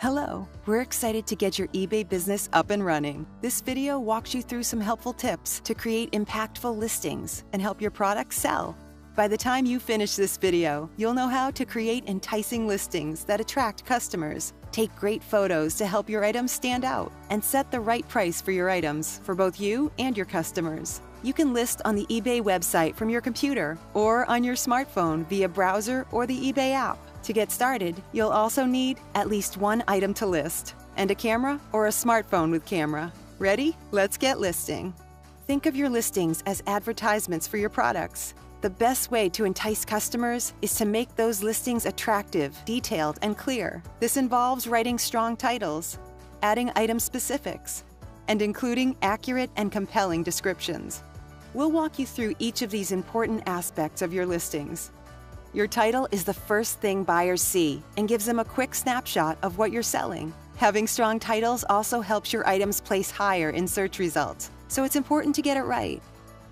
Hello, we're excited to get your eBay business up and running. This video walks you through some helpful tips to create impactful listings and help your products sell. By the time you finish this video, you'll know how to create enticing listings that attract customers, take great photos to help your items stand out, and set the right price for your items for both you and your customers. You can list on the eBay website from your computer or on your smartphone via browser or the eBay app. To get started, you'll also need at least one item to list and a camera or a smartphone with camera. Ready? Let's get listing. Think of your listings as advertisements for your products. The best way to entice customers is to make those listings attractive, detailed, and clear. This involves writing strong titles, adding item specifics, and including accurate and compelling descriptions. We'll walk you through each of these important aspects of your listings. Your title is the first thing buyers see and gives them a quick snapshot of what you're selling. Having strong titles also helps your items place higher in search results, so it's important to get it right.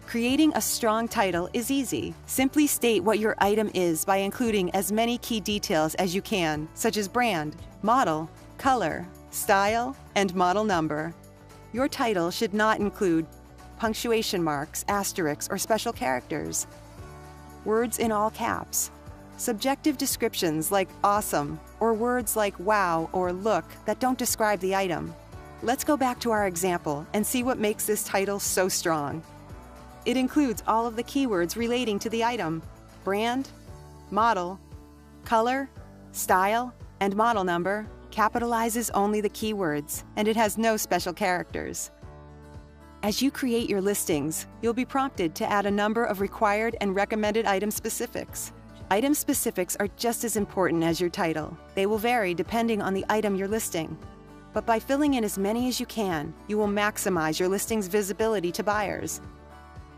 Creating a strong title is easy. Simply state what your item is by including as many key details as you can, such as brand, model, color, style, and model number. Your title should not include punctuation marks, asterisks, or special characters. Words in all caps. Subjective descriptions like awesome, or words like wow or look that don't describe the item. Let's go back to our example and see what makes this title so strong. It includes all of the keywords relating to the item: brand, model, color, style, and model number. Capitalizes only the keywords, and it has no special characters. As you create your listings, you'll be prompted to add a number of required and recommended item specifics. Item specifics are just as important as your title. They will vary depending on the item you're listing. But by filling in as many as you can, you will maximize your listing's visibility to buyers.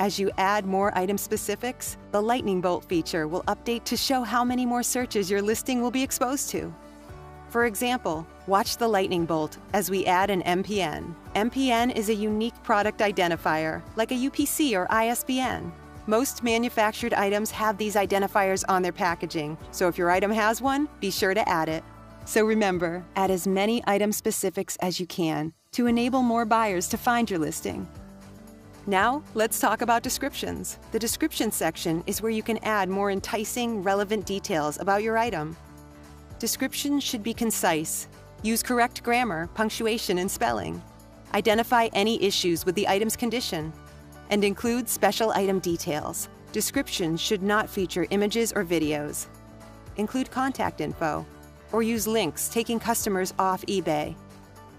As you add more item specifics, the lightning bolt feature will update to show how many more searches your listing will be exposed to. For example, watch the lightning bolt as we add an MPN. MPN is a unique product identifier, like a UPC or ISBN. Most manufactured items have these identifiers on their packaging, so if your item has one, be sure to add it. So remember, add as many item specifics as you can to enable more buyers to find your listing. Now, let's talk about descriptions. The description section is where you can add more enticing, relevant details about your item. Descriptions should be concise. Use correct grammar, punctuation, and spelling. Identify any issues with the item's condition, and include special item details. Descriptions should not feature images or videos. Include contact info, or use links taking customers off eBay.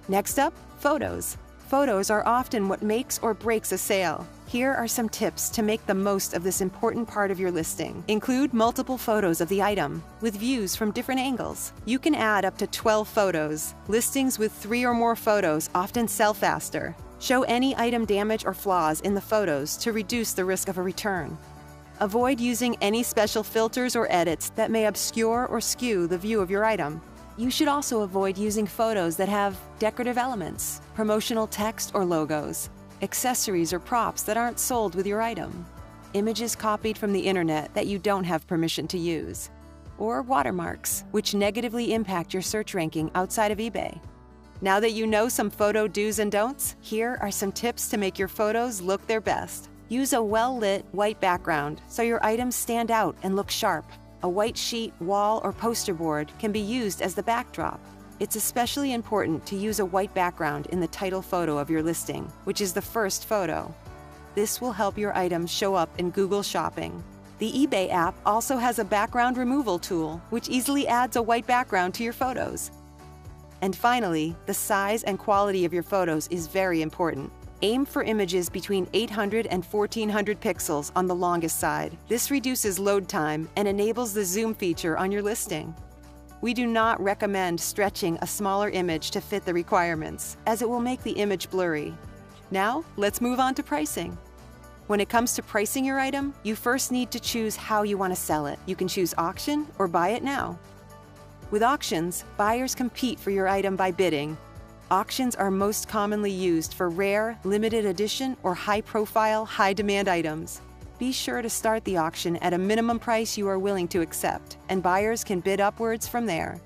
Next up, photos. Photos are often what makes or breaks a sale. Here are some tips to make the most of this important part of your listing. Include multiple photos of the item with views from different angles. You can add up to 12 photos. Listings with 3 or more photos often sell faster. Show any item damage or flaws in the photos to reduce the risk of a return. Avoid using any special filters or edits that may obscure or skew the view of your item. You should also avoid using photos that have decorative elements, promotional text or logos, accessories or props that aren't sold with your item, images copied from the internet that you don't have permission to use, or watermarks, which negatively impact your search ranking outside of eBay. Now that you know some photo do's and don'ts, here are some tips to make your photos look their best. Use a well-lit white background so your items stand out and look sharp. A white sheet, wall, or poster board can be used as the backdrop. It's especially important to use a white background in the title photo of your listing, which is the first photo. This will help your items show up in Google Shopping. The eBay app also has a background removal tool, which easily adds a white background to your photos. And finally, the size and quality of your photos is very important. Aim for images between 800 and 1400 pixels on the longest side. This reduces load time and enables the zoom feature on your listing. We do not recommend stretching a smaller image to fit the requirements, as it will make the image blurry. Now, let's move on to pricing. When it comes to pricing your item, you first need to choose how you want to sell it. You can choose auction or buy it now. With auctions, buyers compete for your item by bidding. Auctions are most commonly used for rare, limited edition, or high-profile, high-demand items. Be sure to start the auction at a minimum price you are willing to accept, and buyers can bid upwards from there.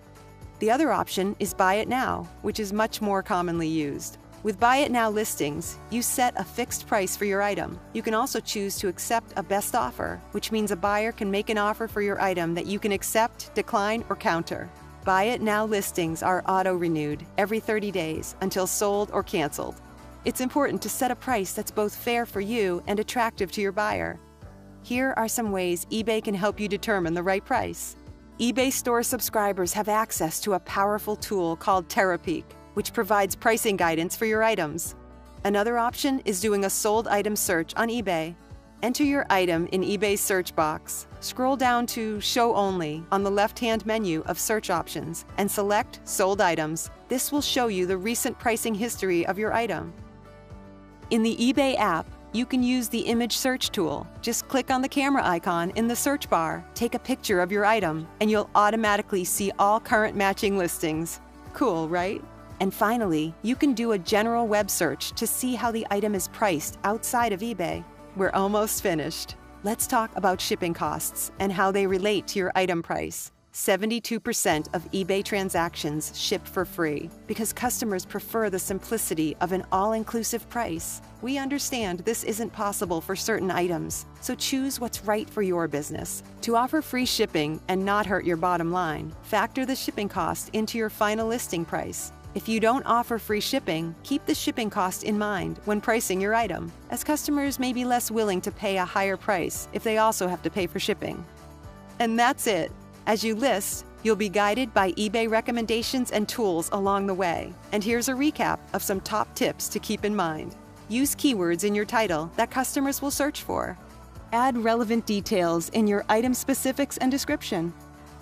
The other option is Buy It Now, which is much more commonly used. With Buy It Now listings, you set a fixed price for your item. You can also choose to accept a best offer, which means a buyer can make an offer for your item that you can accept, decline, or counter. Buy It Now listings are auto-renewed every 30 days until sold or canceled. It's important to set a price that's both fair for you and attractive to your buyer. Here are some ways eBay can help you determine the right price. eBay Store subscribers have access to a powerful tool called TerraPeek, which provides pricing guidance for your items. Another option is doing a sold item search on eBay. Enter your item in eBay's search box. Scroll down to Show Only on the left-hand menu of search options and select Sold Items. This will show you the recent pricing history of your item. In the eBay app, you can use the image search tool. Just click on the camera icon in the search bar, take a picture of your item, and you'll automatically see all current matching listings. Cool, right? And finally, you can do a general web search to see how the item is priced outside of eBay. We're almost finished. Let's talk about shipping costs and how they relate to your item price. 72% of eBay transactions ship for free because customers prefer the simplicity of an all-inclusive price. We understand this isn't possible for certain items, so choose what's right for your business. To offer free shipping and not hurt your bottom line, factor the shipping cost into your final listing price. If you don't offer free shipping, keep the shipping cost in mind when pricing your item, as customers may be less willing to pay a higher price if they also have to pay for shipping. And that's it. As you list, you'll be guided by eBay recommendations and tools along the way. And here's a recap of some top tips to keep in mind. Use keywords in your title that customers will search for. Add relevant details in your item specifics and description.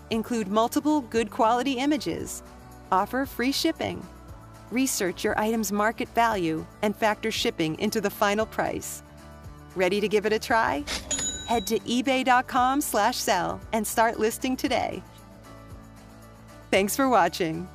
Include multiple good quality images. Offer free shipping. Research your item's market value and factor shipping into the final price. Ready to give it a try? Head to ebay.com/sell and start listing today. Thanks for watching.